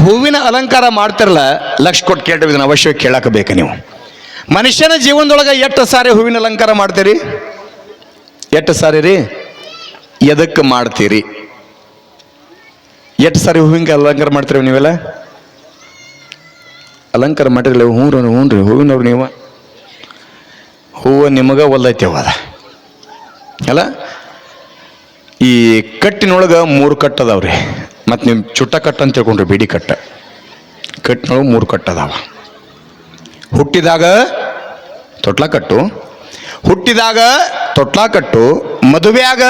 ಹೂವಿನ ಅಲಂಕಾರ ಮಾಡ್ತಿರಲ್ಲ, ಲಕ್ಷ ಕೊಟ್ಟು ಕೇಳ್ರಿ, ಇದನ್ನ ಅವಶ್ಯವಾಗಿ ಕೇಳಾಕಬೇಕು ನೀವು. ಮನುಷ್ಯನ ಜೀವನದೊಳಗೆ ಎಷ್ಟು ಸಾರಿ ಹೂವಿನ ಅಲಂಕಾರ ಮಾಡ್ತೀರಿ? ಎಷ್ಟು ಸಾರಿ ರೀ? ಎದಕ್ಕೆ ಮಾಡ್ತೀರಿ? ಎಷ್ಟು ಸಾರಿ ಹೂವಿನ ಅಲಂಕಾರ ಮಾಡ್ತೀರಿ ನೀವೆಲ್ಲ? ಅಲಂಕಾರ ಮಾಡಿರಲ್ಲ, ಹ್ಞೂ ರೀ ಹೂವಿನವ್ರು ನೀವು. ಹೂವು ನಿಮಗೆ ಒಲ್ಲೈತೆವ ಅದ ಅಲ್ಲ. ಈ ಕಟ್ಟಿನೊಳಗೆ 3 ಕಟ್ಟು ಅದಾವ್ರಿ. ಮತ್ತು ನೀವು ಚುಟ್ಟ ಕಟ್ಟು ಅಂತ ತಿಳ್ಕೊಂಡ್ರಿ, ಬಿಡಿ ಕಟ್ಟಿನೊಳಗೆ 3 ಕಟ್ಟು ಅದಾವ. ಹುಟ್ಟಿದಾಗ ತೊಟ್ಲ ಕಟ್ಟು, ಮದುವೆಯಾಗ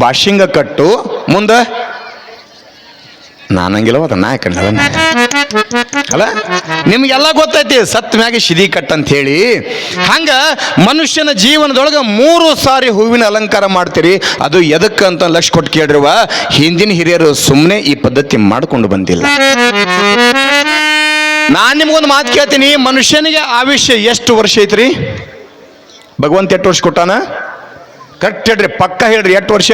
ಬಾಶಿಂಗ ಕಟ್ಟು, ಮುಂದೆ ನಾನಂಗಿಲ್ಲವ ಅದ ನಾ ಯಾಕಂದ್ರೆ ಅಲ್ಲ. ನಿಮ್ಗೆಲ್ಲ ಗೊತ್ತೈತಿ ಸತ್ ಮ್ಯಾಗೆ ಶಿದಿ ಕಟ್ ಅಂತ ಹೇಳಿ. ಹಂಗ ಮನುಷ್ಯನ ಜೀವನದೊಳಗೆ 3 ಸಾರಿ ಹೂವಿನ ಅಲಂಕಾರ ಮಾಡ್ತೀರಿ. ಅದು ಎದಕ್ಕೆ ಅಂತ ಲಕ್ಷ ಕೊಟ್ಟು ಕೇಳಿರುವ ಹಿಂದಿನ ಹಿರಿಯರು ಸುಮ್ಮನೆ ಈ ಪದ್ಧತಿ ಮಾಡ್ಕೊಂಡು ಬಂದಿಲ್ಲ. ನಾನು ನಿಮ್ಗೊಂದು ಮಾತು ಕೇಳ್ತೀನಿ, ಮನುಷ್ಯನಿಗೆ ಆಯುಷ್ಯ ಎಷ್ಟು ವರ್ಷ ಐತ್ರಿ? ಭಗವಂತ ಎಷ್ಟು ವರ್ಷ ಕೊಟ್ಟಾನ? ಕರೆಕ್ಟ್ ಹೇಳ್ರಿ, ಪಕ್ಕ ಹೇಳ್ರಿ, ಎಷ್ಟು ವರ್ಷ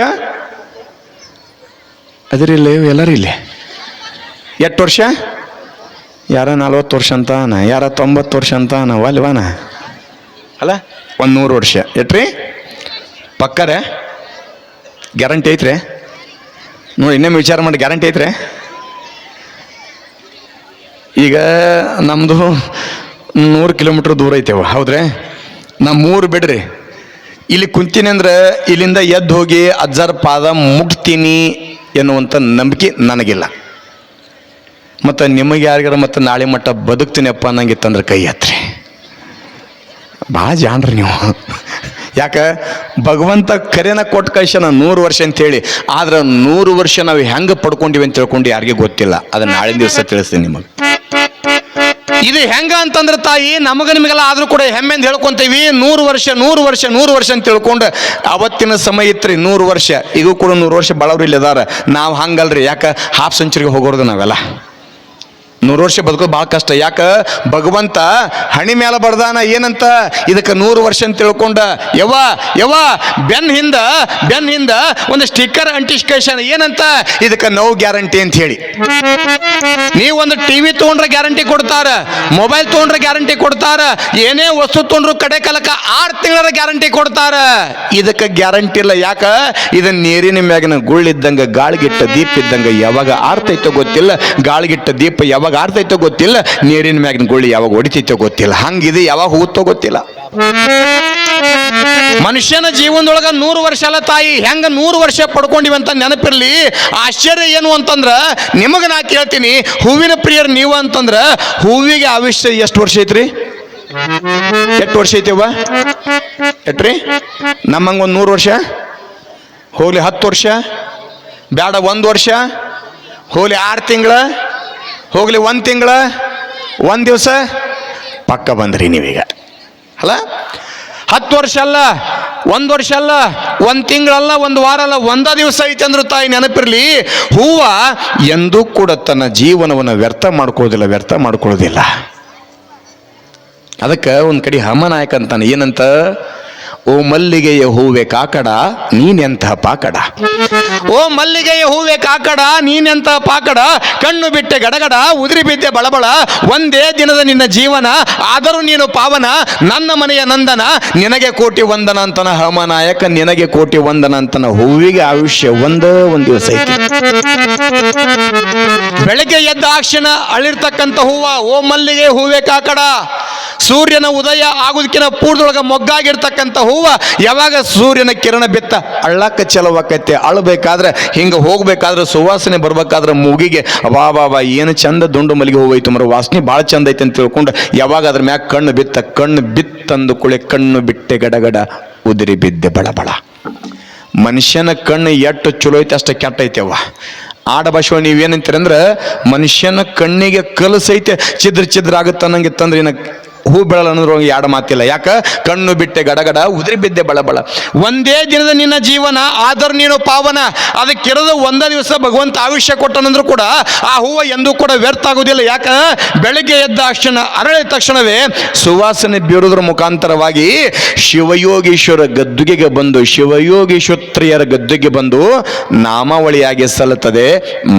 ಅದ್ರಿಲ್ಲ? ಎಲ್ಲರೂ ಇಲ್ಲಿ ಎಷ್ಟು ವರ್ಷ? ಯಾರ 40 ವರ್ಷ ಅಂತಾನ, ಯಾರ 90 ವರ್ಷ ಅಂತಾನ, ಅಲ್ವಾನ ಅಲ್ಲ. 100 ವರ್ಷ ಎಟ್ರಿ? ಪಕ್ಕರೆ ಗ್ಯಾರಂಟಿ ಐತ್ರಿ? ನೋಡಿ, ಇನ್ನೊಮ್ಮೆ ವಿಚಾರ ಮಾಡಿ, ಗ್ಯಾರಂಟಿ ಐತ್ರಿ? ಈಗ ನಮ್ಮದು 100 ಕಿಲೋಮೀಟ್ರ್ ದೂರ ಐತೆವ, ಹೌದ್ರಿ? ನಮ್ಮ ಊರು ಬಿಡ್ರಿ, ಇಲ್ಲಿ ಕುಂತೀನಿ ಅಂದ್ರೆ ಇಲ್ಲಿಂದ ಎದ್ದು ಹೋಗಿ ಅಜ್ಜರ ಪಾದ ಮುಟ್ತೀನಿ ಎನ್ನುವಂಥ ನಂಬಿಕೆ ನನಗಿಲ್ಲ. ಮತ್ತು ನಿಮಗೆ ಯಾರಿಗಾರ ಮತ್ತು ನಾಳೆ ಮಟ್ಟ ಬದುಕ್ತೀನಪ್ಪ ಅನ್ನಂಗಿತ್ತಂದ್ರೆ ಕೈ ಹತ್ರಿ. ಭಾಳ ಜಾಣ್ರಿ ನೀವು. ಯಾಕೆ? ಭಗವಂತ ಕರೆನ ಕೊಟ್ಟು ಕಳ್ಸ್ಯಾನ 100 ವರ್ಷ ಅಂತೇಳಿ. ಆದ್ರೆ 100 ವರ್ಷ ನಾವು ಹೆಂಗೆ ಪಡ್ಕೊಂಡಿವಿ ಅಂತ ತಿಳ್ಕೊಂಡು ಯಾರಿಗೂ ಗೊತ್ತಿಲ್ಲ. ಅದನ್ನ ನಾಳಿನ ದಿವಸ ತಿಳಿಸ್ತೀನಿ ನಿಮಗೆ. ಇದು ಹೆಂಗ ಅಂತಂದ್ರೆ ತಾಯಿ, ನಮಗ ನಿಮಗೆಲ್ಲ ಆದ್ರೂ ಕೂಡ ಹೆಮ್ಮೆಂದು ಹೇಳ್ಕೊಂತೀವಿ 100 ವರ್ಷ ಅಂತ ತಿಳ್ಕೊಂಡು. ಅವತ್ತಿನ ಸಮಯ ಇತ್ರಿ 100 ವರ್ಷ. ಈಗ ಕೂಡ 100 ವರ್ಷ ಬಾಳವ್ರು ಇಲ್ಲಿ ಅದಾರ. ನಾವು ಹಂಗಲ್ರಿ. ಯಾಕೆ? ಹಾಫ್ ಸೆಂಚುರಿಗೆ ಹೋಗೋದು ನಾವೆಲ್ಲ. 100 ವರ್ಷ ಬದುಕೋದು ಭಾಳ ಕಷ್ಟ. ಯಾಕೆ? ಭಗವಂತ ಹಣಿ ಮೇಲೆ ಬರ್ದಾನ ಏನಂತ, ಇದಕ್ಕೆ 100 ವರ್ಷ ಅಂತ ತಿಳ್ಕೊಂಡ. ಯವ್ವ ಬೆನ್ ಹಿಂದ ಒಂದು ಸ್ಟಿಕ್ಕರ್ ಅಂಟಿಸ್ಕೇಶನ್ ಏನಂತ, ಇದಕ್ಕೆ ನೋ ಗ್ಯಾರಂಟಿ ಅಂತ ಹೇಳಿ. ನೀವು ಒಂದು ಟಿವಿ ತೊಗೊಂಡ್ರೆ ಗ್ಯಾರಂಟಿ ಕೊಡ್ತಾರ, ಮೊಬೈಲ್ ತೊಗೊಂಡ್ರೆ ಗ್ಯಾರಂಟಿ ಕೊಡ್ತಾರ, ಏನೇ ವಸ್ತು ತೊಗೊಂಡ್ರು ಕಡೆ ಕಾಲಕ್ಕೆ 6 ತಿಂಗಳ ಗ್ಯಾರಂಟಿ ಕೊಡ್ತಾರ. ಇದಕ್ಕೆ ಗ್ಯಾರಂಟಿ ಇಲ್ಲ. ಯಾಕೆ? ಇದನ್ನ ನೀರಿನ ಮ್ಯಾಗಿನ ಗುಳ್ಳಿದ್ದಂಗೆ, ಗಾಳಿಗಿಟ್ಟ ದೀಪ ಇದ್ದಂಗೆ, ಯಾವಾಗ ಆರ್ತೈತೋ ಗೊತ್ತಿಲ್ಲ. ಗಾಳಿಗಿಟ್ಟ ದೀಪ ಯಾವಾಗ ಆರ್ತೈತೋ ಗೊತ್ತಿಲ್ಲ, ನೀರಿನ ಮ್ಯಾಗಿನ ಗುಳ್ಳಿ ಯಾವಾಗ ಹೊಡಿತೈತೋ ಗೊತ್ತಿಲ್ಲ. ಹಂಗಿದೆ, ಯಾವಾಗ ಹೋಗುತ್ತೋ ಗೊತ್ತಿಲ್ಲ. ಮನುಷ್ಯನ ಜೀವನದೊಳಗ 100 ವರ್ಷ ಅಲ್ಲ ತಾಯಿ. ಹೆಂಗ 100 ವರ್ಷ ಪಡ್ಕೊಂಡಿವಂತ ನೆನಪಿರ್ಲಿ. ಆಶ್ಚರ್ಯ ಏನು ಅಂತಂದ್ರ, ನಿಮಗೆ ನಾ ಕೇಳ್ತೀನಿ, ಹೂವಿನ ಪ್ರಿಯರ್ ನೀವು ಅಂತಂದ್ರ, ಹೂವಿಗೆ ಆಯುಷ್ಯ ಎಷ್ಟು ವರ್ಷ ಐತ್ರಿ? ಎಷ್ಟು ವರ್ಷ ಐತಿವ? ಎಟ್ರಿ? ನಮ್ಮಂಗ ಒಂದು 100 ವರ್ಷ ಹೋಗ್ಲಿ, 10 ವರ್ಷ ಬೇಡ, 1 ವರ್ಷ ಹೋಗ್ಲಿ, 6 ತಿಂಗಳ ಹೋಗ್ಲಿ, 1 ತಿಂಗಳ, 1 ದಿವಸ ಪಕ್ಕ ಬಂದ್ರಿ ನೀವೀಗ ಅಲ್ಲ. 10 ವರ್ಷ ಅಲ್ಲ, 1 ವರ್ಷ ಅಲ್ಲ, 1 ತಿಂಗಳಲ್ಲ, 1 ವಾರ ಅಲ್ಲ, 1 ದಿವಸ ಐತೆ ಅಂದ್ರು ತಾಯಿ ನೆನಪಿರ್ಲಿ. ಹೂವ ಎಂದೂ ಕೂಡ ತನ್ನ ಜೀವನವನ್ನು ವ್ಯರ್ಥ ಮಾಡ್ಕೊಳ್ಳೋದಿಲ್ಲ. ಅದಕ್ಕೆ ಒಂದು ಕಡೆ ಹಮನಾಯಕ ಅಂತಾನೆ, ಏನಂತ? ಓ ಮಲ್ಲಿಗೆಯ ಹೂವೆ ಕಾಕಡ ನೀನೆಂತಹ ಪಾಕಡ. ಓ ಮಲ್ಲಿಗೆಯ ಹೂವೆ ಕಾಕಡ ನೀನೆಂತಹ ಪಾಕಡ. ಕಣ್ಣು ಬಿಟ್ಟೆ ಗಡಗಡ, ಉದುರಿ ಬಿದ್ದೆ ಬಳಬಳ. ಒಂದೇ ದಿನದ ನಿನ್ನ ಜೀವನ, ಆದರೂ ನೀನು ಪಾವನ. ನನ್ನ ಮನೆಯ ನಂದನ, ನಿನಗೆ ಕೋಟಿ ವಂದನ ಅಂತನ ಹಮನಾಯಕ. ನಿನಗೆ ಕೋಟಿ ವಂದನ ಅಂತನ. ಹೂವಿಗೆ ಆಯುಷ್ಯ ಒಂದು ದಿವಸ ಐತಿ. ಬೆಳಗ್ಗೆ ಎದ್ದ ಆಕ್ಷಣ ಅಳಿರ್ತಕ್ಕಂಥ ಹೂವ ಓ ಮಲ್ಲಿಗೆ ಹೂವೆ ಕಾಕಡ. ಸೂರ್ಯನ ಉದಯ ಆಗುದಕ್ಕಿಂತ ಪೂರ್ವದೊಳಗೆ ಮೊಗ್ಗಾಗಿರ್ತಕ್ಕಂಥ ಹೂವ ಯಾವಾಗ ಸೂರ್ಯನ ಕಿರಣ ಬಿತ್ತ ಅಳ್ಳಕ್ಕ ಚಲವಾಕೈತೆ. ಅಳಬೇಕಾದ್ರೆ ಹಿಂಗೆ ಹೋಗ್ಬೇಕಾದ್ರೆ ಸುವಾಸನೆ ಬರ್ಬೇಕಾದ್ರೆ ಮೂಗಿಗೆ ಅಬಾಬಾಬಾ ಏನು ಚಂದ ದುಂಡು ಮಲ್ಲಿಗೆ ಹೂವೈತು ಮರ, ವಾಸನೆ ಭಾಳ ಚಂದ ಐತೆ ಅಂತ ತಿಳ್ಕೊಂಡು ಯಾವಾಗ ಅದ್ರ ಮ್ಯಾಗ ಕಣ್ಣು ಬಿತ್ತಂದು ಕುಳೆ ಕಣ್ಣು ಬಿಟ್ಟೆ ಗಡಗಡ ಉದುರಿ ಬಿದ್ದೆ ಬಳಬಳ. ಮನುಷ್ಯನ ಕಣ್ಣು ಎಷ್ಟು ಚಲೋ ಐತೆ ಅಷ್ಟು ಕೆಟ್ಟ ಐತೆವ. ಆಡ ಭಾಷೆ ನೀವೇನಂತೀರಂದ್ರೆ, ಮನುಷ್ಯನ ಕಣ್ಣಿಗೆ ಕಲಸೈತೆ ಛಿದ್ರ ಆಗುತ್ತೆ ಅನ್ನಂಗಿತ್ತಂದ್ರೆ ಹೂ ಬೆಳಲ್ಲ ಅನ್ನೋದ್ರ ಎರಡು ಮಾತಿಲ್ಲ. ಯಾಕೆ? ಕಣ್ಣು ಬಿಟ್ಟೆ ಗಡಗಡ ಉದುರಿ ಬಿದ್ದೆ ಬಳಬಳ. ಒಂದೇ ದಿನದ ನಿನ್ನ ಜೀವನ ಆದರೂ ನೀನು ಪಾವನ. ಅದಕ್ಕಿರೋದು ಒಂದೇ ದಿವಸ ಭಗವಂತ ಆಯುಷ್ಯ ಕೊಟ್ಟನಂದ್ರೂ ಕೂಡ ಆ ಹೂವು ಎಂದೂ ಕೂಡ ವ್ಯರ್ಥ ಆಗುವುದಿಲ್ಲ. ಯಾಕೆ? ಬೆಳಗ್ಗೆ ಎದ್ದ ತಕ್ಷಣ ಅರಳಿದ ತಕ್ಷಣವೇ ಸುವಾಸನೆ ಬೀರುವುದರ ಮುಖಾಂತರವಾಗಿ ಶಿವಯೋಗೀಶ್ವರ ಗದ್ದುಗೆಗೆ ಬಂದು, ಶಿವಯೋಗೀಶ್ವತ್ರಿಯರ ಗದ್ದುಗೆ ಬಂದು ನಾಮಾವಳಿಯಾಗಿ ಸಲ್ಲುತ್ತದೆ,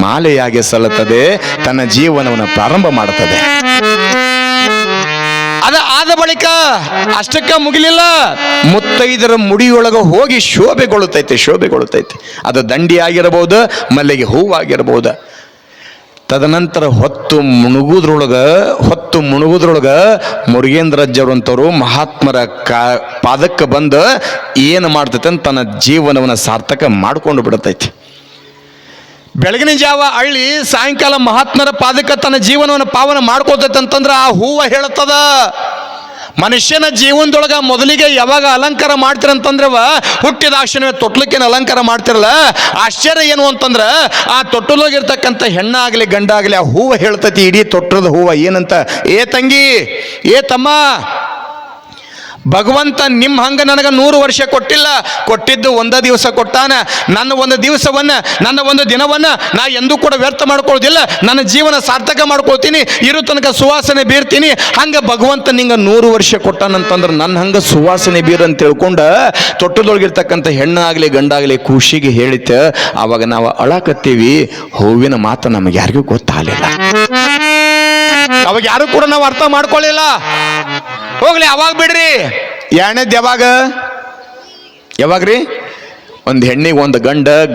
ಮಾಲೆಯಾಗಿ ಸಲ್ಲುತ್ತದೆ, ತನ್ನ ಜೀವನವನ್ನು ಪ್ರಾರಂಭ ಮಾಡುತ್ತದೆ. ಆದ ಬಳಿಕ ಅಷ್ಟಕ್ಕ ಮುಗಿಲಿಲ್ಲ, ಮುತ್ತೈದರ ಮುಡಿಯೊಳಗೆ ಹೋಗಿ ಶೋಭೆಗೊಳ್ಳುತ್ತೈತೆ. ಅದು ದಂಡಿ ಆಗಿರಬಹುದು, ಮಲ್ಲಿಗೆ ಹೂವಾಗಿರಬಹುದು. ತದನಂತರ ಹೊತ್ತು ಮುಣುಗುದ್ರೊಳಗ ಮುರುಗೇಂದ್ರಜ್ಜವ್ರಂಥವ್ರು ಮಹಾತ್ಮರ ಪಾದಕ್ಕೆ ಬಂದು ಏನು ಮಾಡ್ತೈತೆ ಅಂತ ತನ್ನ ಜೀವನವನ್ನು ಸಾರ್ಥಕ ಮಾಡಿಕೊಂಡು ಬಿಡುತ್ತೈತಿ. ಬೆಳಗಿನ ಜಾವ ಅಳ್ಳಿ ಸಾಯಂಕಾಲ ಮಹಾತ್ಮರ ಪಾದಕ್ಕೆ ತನ್ನ ಜೀವನವನ್ನು ಪಾವನ ಮಾಡ್ಕೋತೈತೆ ಅಂತಂದ್ರೆ ಆ ಹೂವು ಹೇಳುತ್ತದ. ಮನುಷ್ಯನ ಜೀವನದೊಳಗೆ ಮೊದಲಿಗೆ ಯಾವಾಗ ಅಲಂಕಾರ ಮಾಡ್ತೀರಂತಂದ್ರವ ಹುಟ್ಟಿದಾಕ್ಷಣವೇ ತೊಟ್ಲಕ್ಕೇನು ಅಲಂಕಾರ ಮಾಡ್ತಿರಲ್ಲ. ಆಶ್ಚರ್ಯ ಏನು ಅಂತಂದ್ರೆ ಆ ತೊಟ್ಟಲೋಗಿರ್ತಕ್ಕಂಥ ಹೆಣ್ಣಾಗಲಿ ಗಂಡಾಗಲಿ ಆ ಹೂವು ಹೇಳ್ತೈತಿ, ಇಡೀ ತೊಟ್ಟದ ಹೂವು ಏನಂತ, ಏ ತಂಗಿ, ಏ ತಮ್ಮ, ಭಗವಂತ ನಿಮ್ಮ ಹಂಗೆ ನನಗೆ 100 ವರ್ಷ ಕೊಟ್ಟಿಲ್ಲ, ಕೊಟ್ಟಿದ್ದು ಒಂದೇ ದಿವಸ ಕೊಟ್ಟಾನ. ನನ್ನ ಒಂದು ದಿವಸವನ್ನು, ನನ್ನ ಒಂದು ದಿನವನ್ನು ನಾ ಎಂದೂ ಕೂಡ ವ್ಯರ್ಥ ಮಾಡ್ಕೊಳ್ಳೋದಿಲ್ಲ. ನನ್ನ ಜೀವನ ಸಾರ್ಥಕ ಮಾಡ್ಕೊಳ್ತೀನಿ, ಇರೋ ತನಕ ಸುವಾಸನೆ ಬೀರ್ತೀನಿ. ಹಂಗೆ ಭಗವಂತ ನಿಂಗೆ 100 ವರ್ಷ ಕೊಟ್ಟಾನಂತಂದ್ರೆ ನನ್ನ ಹಂಗೆ ಸುವಾಸನೆ ಬೀರ್ ಅಂತ ತಿಳ್ಕೊಂಡ ತೊಟ್ಟದೊಳಗಿರ್ತಕ್ಕಂಥ ಹೆಣ್ಣಾಗಲಿ ಗಂಡಾಗಲಿ ಖುಷಿಗೆ ಹೇಳಿತ. ಆವಾಗ ನಾವು ಅಳಕತ್ತೀವಿ, ಹೂವಿನ ಮಾತು ನಮಗೆ ಯಾರಿಗೂ ಗೊತ್ತಾಗಲಿಲ್ಲ, ಅವಾಗ ಯಾರು ಕೂಡ ನಾವು ಅರ್ಥ ಮಾಡ್ಕೊಳ್ಳಿಲ್ಲ. ಹೋಗ್ಲಿ, ಅವಾಗ ಬಿಡ್ರಿ. ಎರಡನೇದು ಯಾವಾಗ್ರಿ? ಒಂದು ಹೆಣ್ಣಿಗೆ ಒಂದು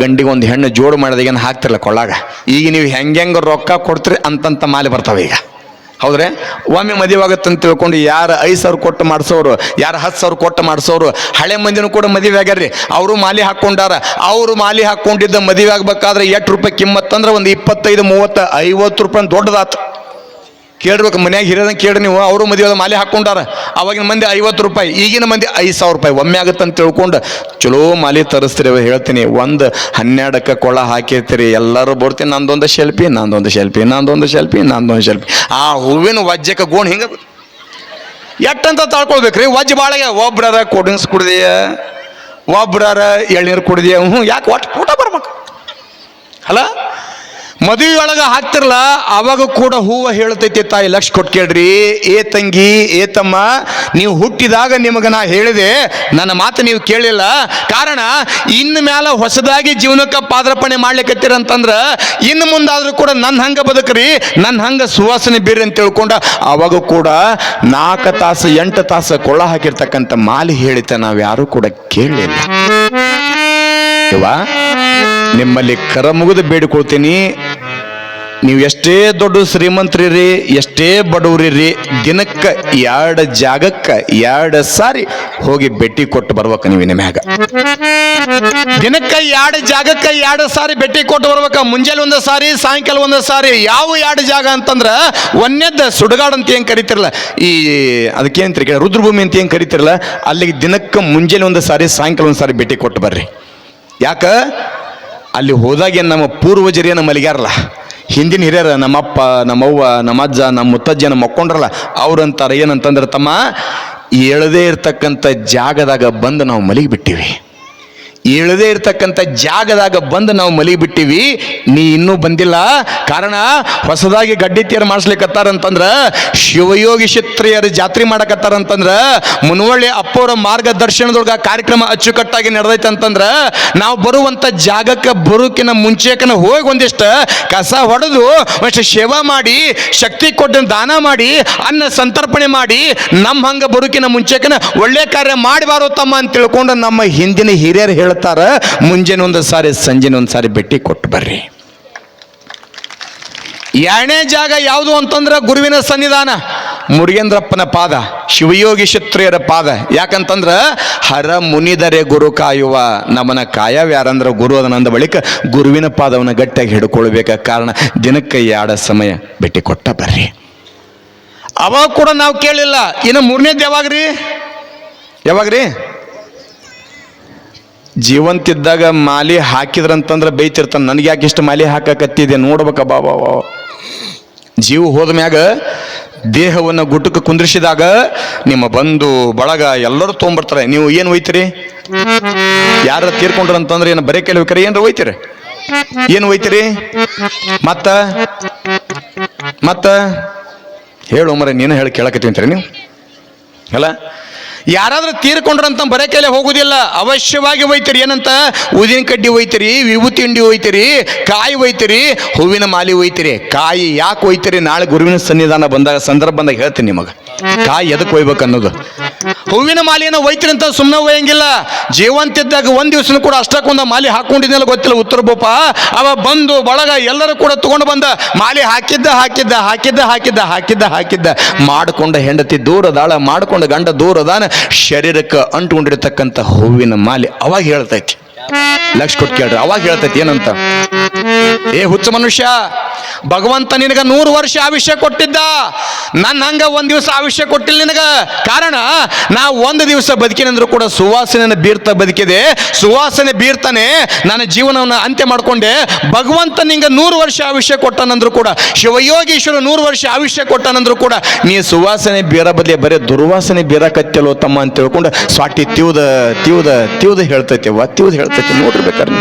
ಗಂಡಿಗೆ ಒಂದು ಹೆಣ್ಣು ಜೋಡು ಮಾಡೋದಾಗ ಏನು ಹಾಕ್ತಿರಲ್ಲ ಕೊಳ್ಳಾಗ. ಈಗ ನೀವು ಹೆಂಗೆ ರೊಕ್ಕ ಕೊಡ್ತೀರಿ ಅಂತಂತ ಮಾಲೆ ಬರ್ತಾವೆ ಈಗ, ಹೌದ್ರೆ? ಒಮ್ಮೆ ಮದುವೆ ಆಗುತ್ತಂತ ತಿಳ್ಕೊಂಡು ಯಾರು 5,000 ಕೊಟ್ಟು ಮಾಡಿಸೋರು, ಯಾರು 10,000 ಕೊಟ್ಟು ಮಾಡಿಸೋರು, ಹಳೆ ಮಂದಿನೂ ಕೂಡ ಮದುವೆ ಆಗ್ಯಾರ್ರಿ. ಅವರು ಮಾಲಿ ಹಾಕ್ಕೊಂಡಾರ. ಅವರು ಮಾಲಿ ಹಾಕ್ಕೊಂಡಿದ್ದ ಮದುವೆ ಆಗ್ಬೇಕಾದ್ರೆ ಎಷ್ಟು ರೂಪಾಯಿ ಕಿಮ್ಮತ್ತಂದ್ರೆ ಒಂದು 25, 30, 50 ರೂಪಾಯಿ ದೊಡ್ಡದಾತು. ಕೇಳ್ಬೇಕು, ಮನ್ಯಾಗ ಹಿರಿಯದಂಗೆ ಕೇಳಿ ನೀವು. ಅವರು ಮದುವೆ ಮಾಲೆ ಹಾಕ್ಕೊಂಡಾರ. ಅವಾಗಿನ ಮಂದಿ 50 ರೂಪಾಯಿ, ಈಗಿನ ಮಂದಿ 5,000 ರೂಪಾಯಿ. ಒಮ್ಮೆ ಆಗುತ್ತಂತ ತಿಳ್ಕೊಂಡು ಚಲೋ ಮಾಲೆ ತರಿಸ್ತೀರಿ. ಹೇಳ್ತೀನಿ, ಒಂದು 12ಕ್ಕೆ ಕೊಳ ಹಾಕಿರ್ತೀರಿ, ಎಲ್ಲರೂ ಬರ್ತೀನಿ, ನಂದೊಂದು ಶೆಲ್ಫಿ. ಆ ಹೂವಿನ ವಜ್ಜಕ್ಕೆ ಗೋಣ್ ಹಿಂಗೆ ಎಟ್ಟಂತ ತಾಳ್ಕೊಳ್ಬೇಕ್ರಿ. ವಜ್ಜ ಬಾಳೆಗೆ ಒಬ್ರಾರ ಕೋಲ್ಡ್ ಡ್ರಿಂಕ್ಸ್ ಕುಡ್ದೀಯ, ಒಬ್ರಾರ ಎಳ್ನೀರು ಕುಡ್ದೀಯ. ಯಾಕೆ ಊಟ ಬರ್ಬೇಕು ಅಲ್ಲ? ಮದುವೆ ಒಳಗೆ ಹಾಕ್ತಿರಲ್ಲ, ಅವಾಗ ಕೂಡ ಹೂವು ಹೇಳ್ತೈತಿ. ತಾಯಿ ಲಕ್ಷ ಕೊಟ್ಟು ಕೇಳ್ರಿ, ಏ ತಂಗಿ, ಏ ತಮ್ಮ, ನೀವು ಹುಟ್ಟಿದಾಗ ನಿಮಗೆ ನಾ ಹೇಳಿದೆ, ನನ್ನ ಮಾತು ನೀವು ಕೇಳಿಲ್ಲ. ಕಾರಣ ಇನ್ನು ಮ್ಯಾಲ ಹೊಸದಾಗಿ ಜೀವನಕ್ಕೆ ಪಾದಾರ್ಪಣೆ ಮಾಡ್ಲಿಕ್ಕತ್ತೀರಂತಂದ್ರೆ ಇನ್ನು ಮುಂದಾದ್ರೂ ಕೂಡ ನನ್ನ ಹಂಗೆ ಬದುಕ್ರಿ, ನನ್ನ ಹಂಗೆ ಸುವಾಸನೆ ಬೀರಿ ಅಂತ ತಿಳ್ಕೊಂಡ ಅವಾಗ ಕೂಡ 4 ತಾಸು 8 ತಾಸು ಕೊಳ್ಳ ಹಾಕಿರ್ತಕ್ಕಂಥ ಮಾಲಿ ಹೇಳಿತ ನಾವು ಯಾರೂ ಕೂಡ ಕೇಳಲಿಲ್ಲ. ನಿಮ್ಮಲ್ಲಿ ಕರ ಮುಗಿದು ಬೇಡಿಕೊಳ್ತೀನಿ, ನೀವು ಎಷ್ಟೇ ದೊಡ್ಡ ಶ್ರೀಮಂತರಿರಿ, ಎಷ್ಟೇ ಬಡವರಿರಿ, ದಿನಕ್ಕೆ 2 ಜಾಗಕ್ಕೆ 2 ಸಾರಿ ಹೋಗಿ ಭೇಟಿ ಕೊಟ್ಟು ಬರ್ಬೇಕು. ನೀವು ಮ್ಯಾಗ ದಿನಕ್ಕೆ 2 ಜಾಗಕ್ಕೆ 2 ಸಾರಿ ಭೇಟಿ ಕೊಟ್ಟು ಬರ್ಬೇಕು. ಮುಂಜಾನೆ 1 ಸಾರಿ, ಸಾಯಂಕಾಲ 1 ಸಾರಿ. ಯಾವ 2 ಜಾಗ ಅಂತಂದ್ರೆ, ಒಂದೇದ್ದು ಸುಡುಗಾಡು ಅಂತ ಏನು ಕರಿತಿರಲ್ಲ, ಈ ಅದಕ್ಕೇಂತ ರುದ್ರಭೂಮಿ ಅಂತ ಏನು ಕರಿತಿರಲ್ಲ, ಅಲ್ಲಿಗೆ ದಿನಕ್ಕೆ ಮುಂಜಾನೆ 1 ಸಾರಿ, ಸಾಯಂಕಾಲ 1 ಸಾರಿ ಭೇಟಿ ಕೊಟ್ಟು ಬರ್ರಿ. ಯಾಕ? ಅಲ್ಲಿ ಹೋದಾಗ ನಮ್ಮ ಪೂರ್ವಜರೇನು ಮಲಗ್ಯಾರಲ್ಲ, ಹಿಂದಿನ ಹಿರಿಯರ, ನಮ್ಮಪ್ಪ, ನಮ್ಮವ್ವ, ನಮ್ಮ ಅಜ್ಜ, ನಮ್ಮ ಮುತ್ತಜ್ಜನ ಮಕ್ಕೊಂಡ್ರಲ್ಲ, ಅವ್ರಂತಾರೆ ಏನಂತಂದ್ರೆ, ತಮ್ಮ, ಎಳದೇ ಇರ್ತಕ್ಕಂಥ ಜಾಗದಾಗ ಬಂದು ನಾವು ಮಲಗಿಬಿಟ್ಟಿವಿ. ಇಳದೇ ಇರ್ತಕ್ಕಂಥ ಜಾಗದಾಗ ಬಂದು ನಾವು ಮಲಗಿಬಿಟ್ಟಿವಿ. ನೀ ಇನ್ನೂ ಬಂದಿಲ್ಲ. ಕಾರಣ ಹೊಸದಾಗಿ ಗಡ್ಡಿ ತೇರು ಮಾಡಿಸ್ಲಿಕ್ಕತ್ತಾರಂತಂದ್ರೆ, ಶಿವಯೋಗಿ ಕ್ಷತ್ರಿಯರು ಜಾತ್ರೆ ಮಾಡಕತ್ತಾರಂತಂದ್ರೆ, ಮುನವಳ್ಳಿ ಅಪ್ಪವರ ಮಾರ್ಗದರ್ಶನದೊಳಗ ಕಾರ್ಯಕ್ರಮ ಅಚ್ಚುಕಟ್ಟಾಗಿ ನಡೆದೈತೆ ಅಂತಂದ್ರೆ, ನಾವು ಬರುವಂಥ ಜಾಗಕ್ಕೆ ಬರೋಕಿನ ಮುಂಚೆಕನ ಹೋಗಿ ಒಂದಿಷ್ಟು ಕಸ ಹೊಡೆದು ಒಂದಿಷ್ಟು ಸೇವಾ ಮಾಡಿ, ಶಕ್ತಿ ಕೊಟ್ಟು ದಾನ ಮಾಡಿ, ಅನ್ನ ಸಂತರ್ಪಣೆ ಮಾಡಿ, ನಮ್ಮ ಹಂಗೆ ಬರೋಕಿನ ಮುಂಚೆಕನ ಒಳ್ಳೆ ಕಾರ್ಯ ಮಾಡಬಾರೋ ತಮ್ಮ ಅಂತ ತಿಳ್ಕೊಂಡು ನಮ್ಮ ಹಿಂದಿನ ಹಿರಿಯರು ಹೇಳ್ತಾರ, ಮುಂಜಾನೆ 1 ಸಾರಿ, ಸಂಜೆನೆ 1 ಸಾರಿ ಭೇಟಿ ಕೊಟ್ಟು ಬರ್ರಿ. 2ನೇ ಜಾಗ ಯಾವುದು ಅಂತಂದ್ರೆ ಗುರುವಿನ ಸನ್ನಿಧಾನ, ಮುರುಗೇಂದ್ರಪ್ಪನ ಪಾದ, ಶಿವಯೋಗಿ ಕ್ಷತ್ರಿಯರ ಪಾದ. ಯಾಕಂತಂದ್ರೆ ಹರ ಮುನಿದರೆ ಗುರು ಕಾಯುವ, ನಮ್ಮನ್ನ ಕಾಯವ್ಯಾರಂದ್ರೆ ಗುರು ಅದನಂದ ಬಳಿಕ ಗುರುವಿನ ಪಾದವನ್ನು ಗಟ್ಟಿಯಾಗಿ ಹಿಡ್ಕೊಳ್ಬೇಕ. ಕಾರಣ ದಿನಕ್ಕೆ 2 ಸಮಯ ಭೇಟಿ ಕೊಟ್ಟ ಬರ್ರಿ. ಅವಾಗ ಕೂಡ ನಾವು ಕೇಳಿಲ್ಲ. ಇನ್ನು 3ನೇದು ಯಾವಾಗ್ರಿ? ಜೀವಂತಿದ್ದಾಗ ಮಾಲಿ ಹಾಕಿದ್ರಂತಂದ್ರೆ ಬೈತಿರ್ತಾನೆ, ನನಗೆ ಯಾಕೆ ಇಷ್ಟು ಮಾಲಿ ಹಾಕಕತ್ತಿದೆ ನೋಡ್ಬೇಕ ಬಾಬಾ. ಜೀವ ಹೋದ ಮ್ಯಾಗ ದೇಹವನ್ನು ಗುಟ್ಟಕ್ಕೆ ಕುಂದ್ರಿಸಿದಾಗ ನಿಮ್ಮ ಬಂಧು ಬಳಗ ಎಲ್ಲರೂ ತೊಗೊಂಬರ್ತಾರೆ. ನೀವು ಏನು ಒಯ್ತೀರಿ? ಯಾರ ತೀರ್ಕೊಂಡ್ರ ಅಂತಂದ್ರೆ ಏನು ಬರೀ ಕೆಲವು ಕರೆ ಏನ್ರ ಒಯ್ತೀರಿ? ಏನು ಒಯ್ತೀರಿ? ಮತ್ತ ಹೇಳು ಮರ, ನೀನು ಹೇಳಿ ಕೇಳಕತ್ತೀರಿ ನೀವು ಅಲ್ಲ. ಯಾರಾದ್ರೂ ತೀರ್ಕೊಂಡ್ರಂತ ಬರೇ ಕೈಲೆ ಹೋಗುದಿಲ್ಲ, ಅವಶ್ಯವಾಗಿ ಒಯ್ತೀರಿ. ಏನಂತ? ಉದಿನ ಕಡ್ಡಿ ಒಯ್ತೀರಿ, ವಿಭೂತಿ ಹಿಂಡಿ ಒಯ್ತೀರಿ, ಕಾಯಿ ಒಯ್ತೀರಿ, ಹೂವಿನ ಮಾಲಿ ಒಯ್ತೀರಿ. ಕಾಯಿ ಯಾಕೆ ಒಯ್ತೀರಿ? ನಾಳೆ ಗುರುವಿನ ಸನ್ನಿಧಾನ ಬಂದಾಗ ಸಂದರ್ಭ ಬಂದಾಗ ಹೇಳ್ತೀನಿ ನಿಮಗೆ ಕಾಯಿ ಎದಕ್ಕೆ ಒಯ್ಬೇಕು ಅನ್ನೋದು. ಹೂವಿನ ಮಾಲಿಯನ್ನು ಒಯ್ತೀರಿ ಅಂತ ಸುಮ್ಮನೆ ಒಯ್ಯಂಗಿಲ್ಲ. ಜೀವಂತಿದ್ದಾಗ ಒಂದ್ ದಿವ್ಸನೂ ಕೂಡ ಅಷ್ಟಕ್ಕೊಂದು ಮಾಲಿ ಹಾಕೊಂಡಿದ್ನೆಲ್ಲ ಗೊತ್ತಿಲ್ಲ ಉತ್ತರ ಬೋಪ. ಅವ ಬಂದು ಬಳಗ ಎಲ್ಲರೂ ಕೂಡ ತಗೊಂಡು ಬಂದ ಮಾಲಿ ಹಾಕಿದ್ದ ಮಾಡಿಕೊಂಡ ಹೆಂಡತಿ ದೂರದಾಳ, ಮಾಡಿಕೊಂಡ ಗಂಡ ದೂರದಾನ, ಶರೀರಕ್ಕೆ ಅಂಟುಕೊಂಡಿರ್ತಕ್ಕಂಥ ಹೂವಿನ ಮಾಲಿ ಅವಾಗ ಹೇಳ್ತೈತಿ. ಲಕ್ಷ ಕೊಟ್ಟು ಕೇಳ್ರಿ, ಅವಾಗ ಹೇಳ್ತೈತಿ ಏನಂತ? ಏ ಹುಚ್ಚ ಮನುಷ್ಯ, ಭಗವಂತ ನಿನಗ 100 ವರ್ಷ ಆಯುಷ್ಯ ಕೊಟ್ಟಿದ್ದ, ನನ್ನ ಹಂಗ ಒಂದ್ ದಿವಸ ಆಯುಷ್ಯ ಕೊಟ್ಟಿಲ್ಲ ನಿನಗ. ಕಾರಣ ನಾ ಒಂದು ದಿವಸ ಬದುಕಿನಂದ್ರು ಕೂಡ ಸುವಾಸನೆ ಬೀರ್ತಾ ಬದುಕಿದೆ, ಸುವಾಸನೆ ಬೀರ್ತಾನೆ ನನ್ನ ಜೀವನವನ್ನು ಅಂತ್ಯ ಮಾಡ್ಕೊಂಡೆ. ಭಗವಂತ ನಿಂಗ 100 ವರ್ಷ ಆಯುಷ್ಯ ಕೊಟ್ಟನಂದ್ರು ಕೂಡ, ಶಿವಯೋಗೀಶ್ವರ 100 ವರ್ಷ ಆಯುಷ್ಯ ಕೊಟ್ಟನಂದ್ರು ಕೂಡ ನೀ ಸುವಾಸನೆ ಬೀರ ಬದಲಿ ಬರೀ ದುರ್ವಾಸನೆ ಬೀರಕತ್ತಲೋ ತಮ್ಮ ಅಂತ ತಿಳ್ಕೊಂಡು ಸ್ವಾಟಿ ತಿವ್ದ ಹೇಳ್ತೈತಿ. ನೋಡ್ರಿ ಬೇಕಾದ್ರೆ